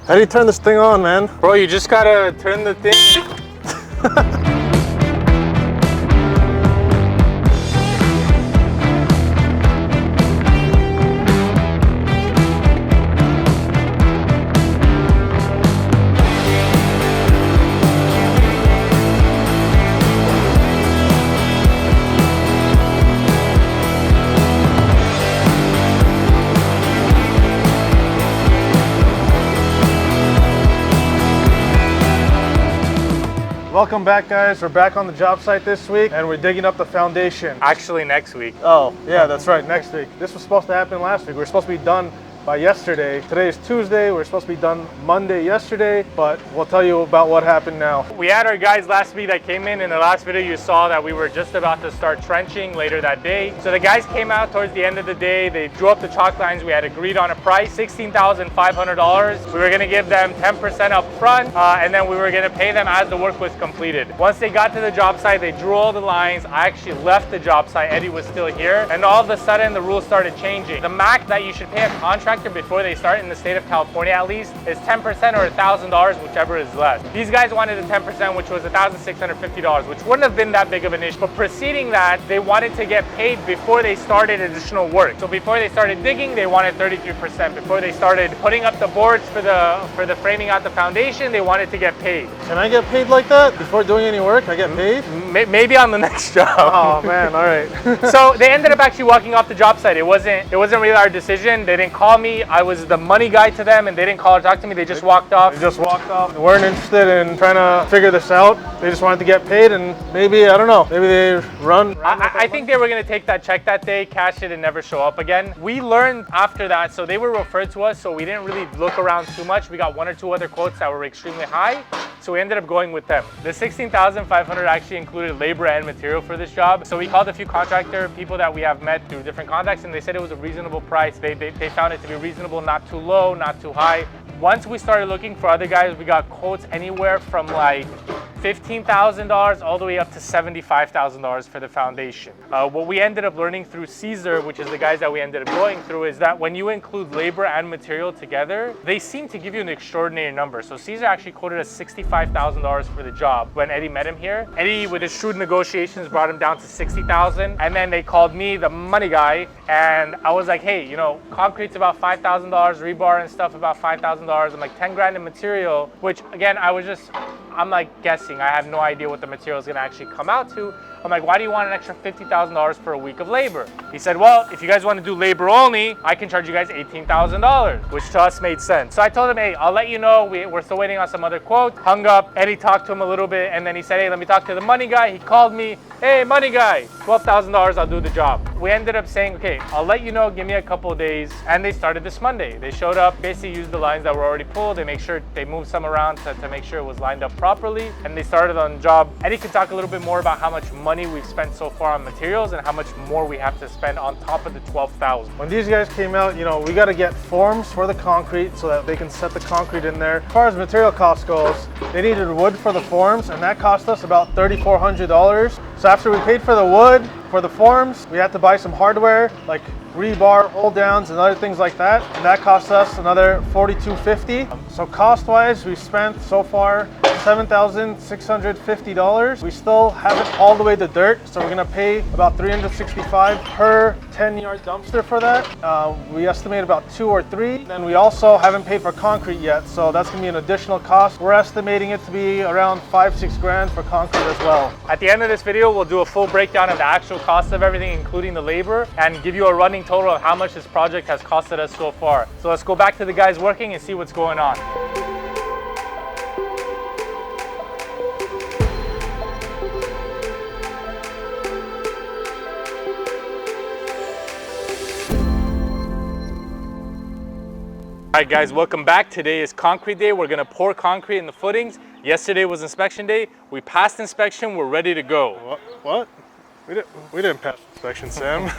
How do you turn this thing on, man? Bro, you just gotta turn the thing. Welcome back, guys. We're back on the job site this week and we're digging up the foundation. Actually, next week. Oh, yeah, that's right, next week. This was supposed to happen last week. We were supposed to be done by yesterday. Today is Tuesday. We're supposed to be done Monday yesterday, but we'll tell you about what happened now. We had our guys last week that came in the last video you saw that we were just about to start trenching later that day. So the guys came out towards the end of the day. They drew up the chalk lines. We had agreed on a price, $16,500. We were gonna give them 10% up front, and then we were gonna pay them as the work was completed. Once they got to the job site, they drew all the lines. I actually left the job site. Eddie was still here. And all of a sudden, the rules started changing. The max that you should pay a contractor before they start in the state of California at least is 10% or $1,000, whichever is less. These guys wanted a 10%, which was $1,650, which wouldn't have been that big of an issue. But preceding that, they wanted to get paid before they started additional work. So before they started digging, they wanted 33%. Before they started putting up the boards for the framing out the foundation, they wanted to get paid. Can I get paid like that before doing any work? I get paid? Maybe on the next job. Oh man, all right. So they ended up actually walking off the job site. It wasn't really our decision. They didn't call me. I was the money guy to them, and they didn't call or talk to me. They just walked off. They just walked off. They weren't interested in trying to figure this out. They just wanted to get paid, and maybe, I don't know, maybe they run. I think they were going to take that check that day, cash it, and never show up again. We learned after that, so they were referred to us, so we didn't really look around too much. We got one or two other quotes that were extremely high, so we ended up going with them. The $16,500 actually included labor and material for this job. So we called a few contractor people that we have met through different contacts, and they said it was a reasonable price. They found it to be reasonable, not too low, not too high. Once we started looking for other guys, we got quotes anywhere from like $15,000 all the way up to $75,000 for the foundation. What we ended up learning through Caesar, which is the guys that we ended up going through, is that when you include labor and material together, they seem to give you an extraordinary number. So Caesar actually quoted us $65,000 for the job when Eddie met him here. Eddie, with his shrewd negotiations, brought him down to $60,000. And then they called me, the money guy, and I was like, hey, you know, concrete's about $5,000, rebar and stuff about $5,000. I'm like 10 grand in material, which again, I'm like guessing. I have no idea what the material is gonna actually come out to. I'm like, why do you want an extra $50,000 for a week of labor? He said, well, if you guys want to do labor only, I can charge you guys $18,000, which to us made sense. So I told him, hey, I'll let you know. We're still waiting on some other quote. Hung up. Eddie talked to him a little bit, and then he said, hey, let me talk to the money guy. He called me, hey, money guy, $12,000, I'll do the job. We ended up saying, okay, I'll let you know, give me a couple of days. And they started this Monday. They showed up, basically used the lines that were already pulled. They moved some around to make sure it was lined up properly. And they started on the job. Eddie could talk a little bit more about how much money we've spent so far on materials and how much more we have to spend on top of the $12,000. When these guys came out, you know, we got to get forms for the concrete so that they can set the concrete in there. As far as material cost goes, they needed wood for the forms, and that cost us about $3,400. So after we paid for the wood, for the forms, we had to buy some hardware like rebar, hold downs, and other things like that. And that cost us another $4,250. So cost-wise, we spent so far $7,650. We still haven't all the way to dirt, so we're gonna pay about $365 per 10-yard dumpster for that. We estimate about 2 or 3. And we also haven't paid for concrete yet, so that's gonna be an additional cost. We're estimating it to be around 5-6 grand for concrete as well. At the end of this video, we'll do a full breakdown of the actual cost of everything, including the labor, and give you a running total of how much this project has costed us so far. So let's go back to the guys working and see what's going on. All right guys, welcome back. Today is concrete day. We're gonna pour concrete in the footings. Yesterday was inspection day. We passed inspection, we're ready to go. What? We didn't pass inspection, Sam.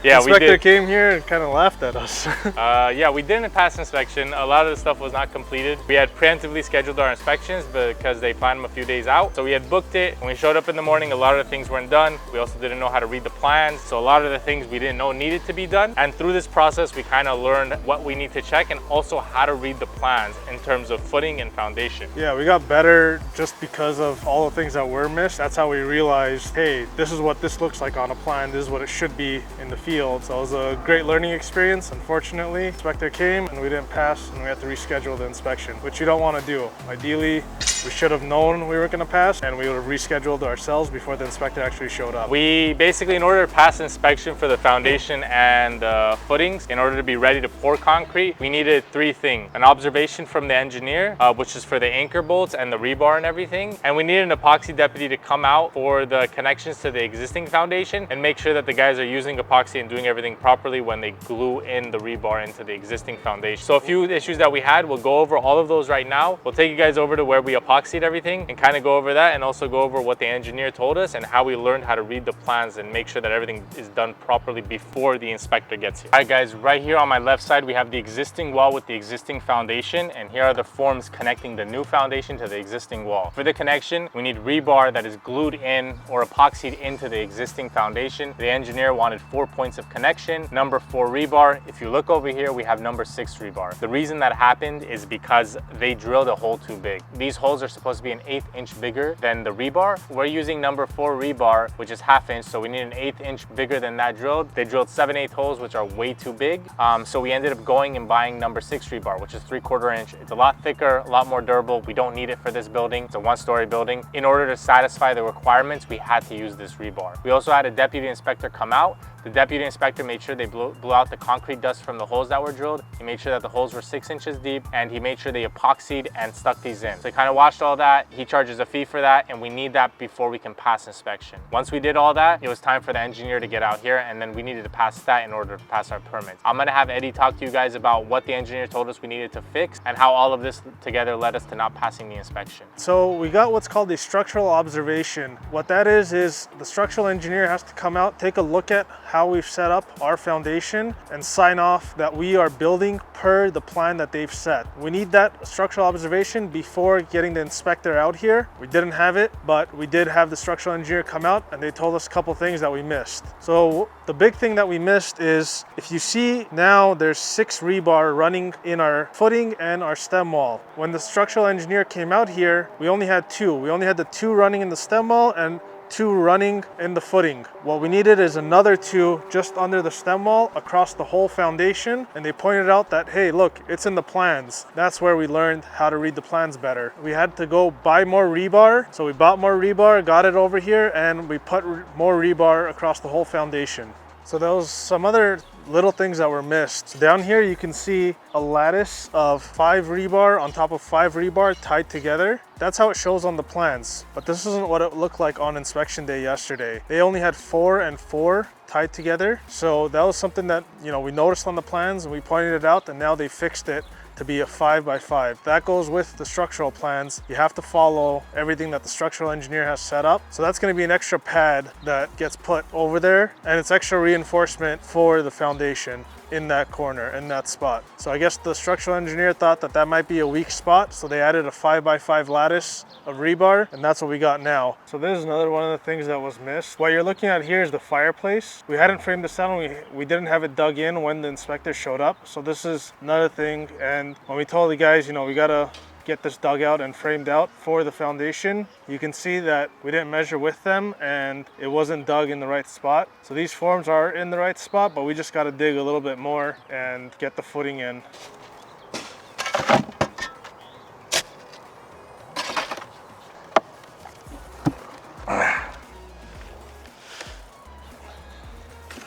Yeah, we Inspector did. came here and kind of laughed at us. Yeah, we didn't pass inspection. A lot of the stuff was not completed. We had preemptively scheduled our inspections because they planned them a few days out. So we had booked it. When we showed up in the morning, a lot of the things weren't done. We also didn't know how to read the plans. So a lot of the things we didn't know needed to be done. And through this process, we kind of learned what we need to check and also how to read the plans in terms of footing and foundation. Yeah, we got better just because of all the things that were missed. That's how we realized, hey, this is what this looks like on a plan. This is what it should be in the field. So it was a great learning experience. Unfortunately, inspector came and we didn't pass and we had to reschedule the inspection, which you don't want to do. Ideally, we should have known we were going to pass and we would have rescheduled ourselves before the inspector actually showed up. We basically, in order to pass inspection for the foundation and footings, in order to be ready to pour concrete, we needed three things. An observation from the engineer, which is for the anchor bolts and the rebar and everything. And we needed an epoxy deputy to come out for the connections to the existing foundation and make sure that the guys are using epoxy and doing everything properly when they glue in the rebar into the existing foundation. So a few issues that we had, we'll go over all of those right now. We'll take you guys over to where we epoxied everything and kind of go over that and also go over what the engineer told us and how we learned how to read the plans and make sure that everything is done properly before the inspector gets here. All right guys, right here on my left side, we have the existing wall with the existing foundation, and here are the forms connecting the new foundation to the existing wall. For the connection, we need rebar that is glued in or epoxied into the existing foundation. The engineer wanted 4 points of connection, number 4 rebar. If you look over here, we have number 6 rebar. The reason that happened is because they drilled a hole too big. These holes are supposed to be an 1/8 inch bigger than the rebar. We're using number 4 rebar, which is 1/2 inch, so we need an 1/8 inch bigger than that drilled. They drilled 7/8 holes, which are way too big. So we ended up going and buying number 6 rebar, which is 3/4 inch. It's a lot thicker, a lot more durable. We don't need it for this building. It's a 1-story building. In order to satisfy the requirements, we had to use this rebar. We also had a deputy inspector come out. The deputy inspector made sure they blew out the concrete dust from the holes that were drilled. He made sure that the holes were 6 inches deep, and he made sure they epoxied and stuck these in. So he kind of watched all that. He charges a fee for that, and we need that before we can pass inspection. Once we did all that, it was time for the engineer to get out here, and then we needed to pass that in order to pass our permits. I'm gonna have Eddie talk to you guys about what the engineer told us we needed to fix and how all of this together led us to not passing the inspection. So we got what's called a structural observation. What that is the structural engineer has to come out, take a look at how we've set up our foundation and sign off that we are building per the plan that they've set. We need that structural observation before getting the inspector out here. We didn't have it, but we did have the structural engineer come out and they told us a couple things that we missed. So the big thing that we missed is, if you see now, there's 6 rebar running in our footing and our stem wall. When the structural engineer came out here, we only had 2. We only had the 2 running in the stem wall and 2 running in the footing. What we needed is another 2 just under the stem wall across the whole foundation, and they pointed out that, hey, look, it's in the plans. That's where we learned how to read the plans better. We had to go buy more rebar, so we bought more rebar, got it over here, and we put more rebar across the whole foundation. So there was some other little things that were missed. So down here you can see a lattice of 5 rebar on top of 5 rebar tied together. That's how it shows on the plans, but this isn't what it looked like on inspection day yesterday. They only had 4 and 4 tied together. So that was something that, you know, we noticed on the plans and we pointed it out, and now they fixed it to be a 5x5. That goes with the structural plans. You have to follow everything that the structural engineer has set up. So that's gonna be an extra pad that gets put over there, and it's extra reinforcement for the foundation in that corner, in that spot. So I guess the structural engineer thought that that might be a weak spot, so they added a 5x5 lattice of rebar, and that's what we got now. So this is another one of the things that was missed. What you're looking at here is the fireplace. We hadn't framed this down, we didn't have it dug in when the inspector showed up. So this is another thing, and when we told the guys, you know, we gotta get this dug out and framed out for the foundation, you can see that we didn't measure with them and it wasn't dug in the right spot. So these forms are in the right spot, but we just got to dig a little bit more and get the footing in.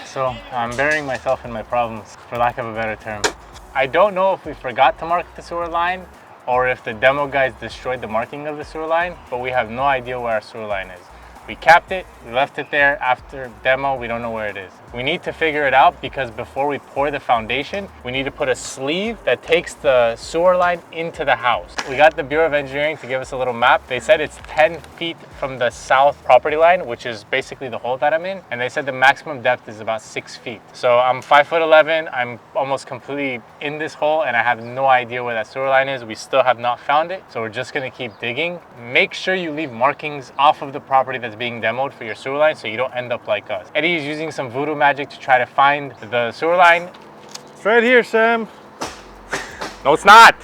So I'm burying myself in my problems, for lack of a better term. I don't know if we forgot to mark the sewer line or if the demo guys destroyed the marking of the sewer line, but we have no idea where our sewer line is. We capped it, we left it there. After demo, we don't know where it is. We need to figure it out because before we pour the foundation, we need to put a sleeve that takes the sewer line into the house. We got the Bureau of Engineering to give us a little map. They said it's 10 feet from the south property line, which is basically the hole that I'm in. And they said the maximum depth is about 6 feet. So I'm 5'11". I'm almost completely in this hole and I have no idea where that sewer line is. We still have not found it. So we're just gonna keep digging. Make sure you leave markings off of the property that's being demoed for your sewer line so you don't end up like us. Eddie is using some voodoo magic to try to find the sewer line. It's right here, Sam. No, it's not.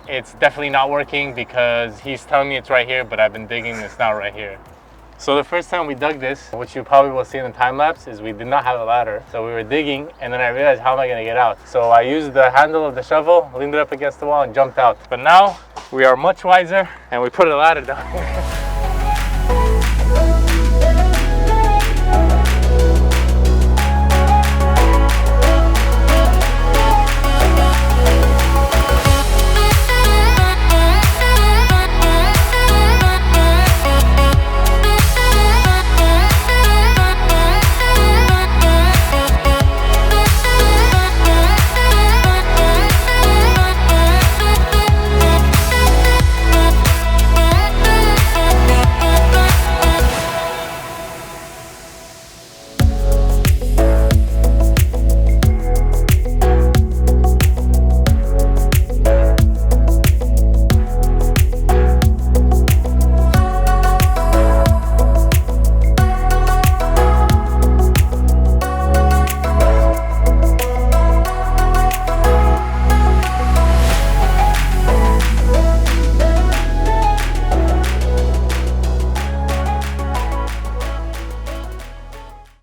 It's definitely not working because he's telling me it's right here, but I've been digging, it's not right here. So the first time we dug this, which you probably will see in the time lapse, is we did not have a ladder. So we were digging and then I realized, how am I gonna get out? So I used the handle of the shovel, leaned it up against the wall and jumped out. But now we are much wiser and we put a ladder down here.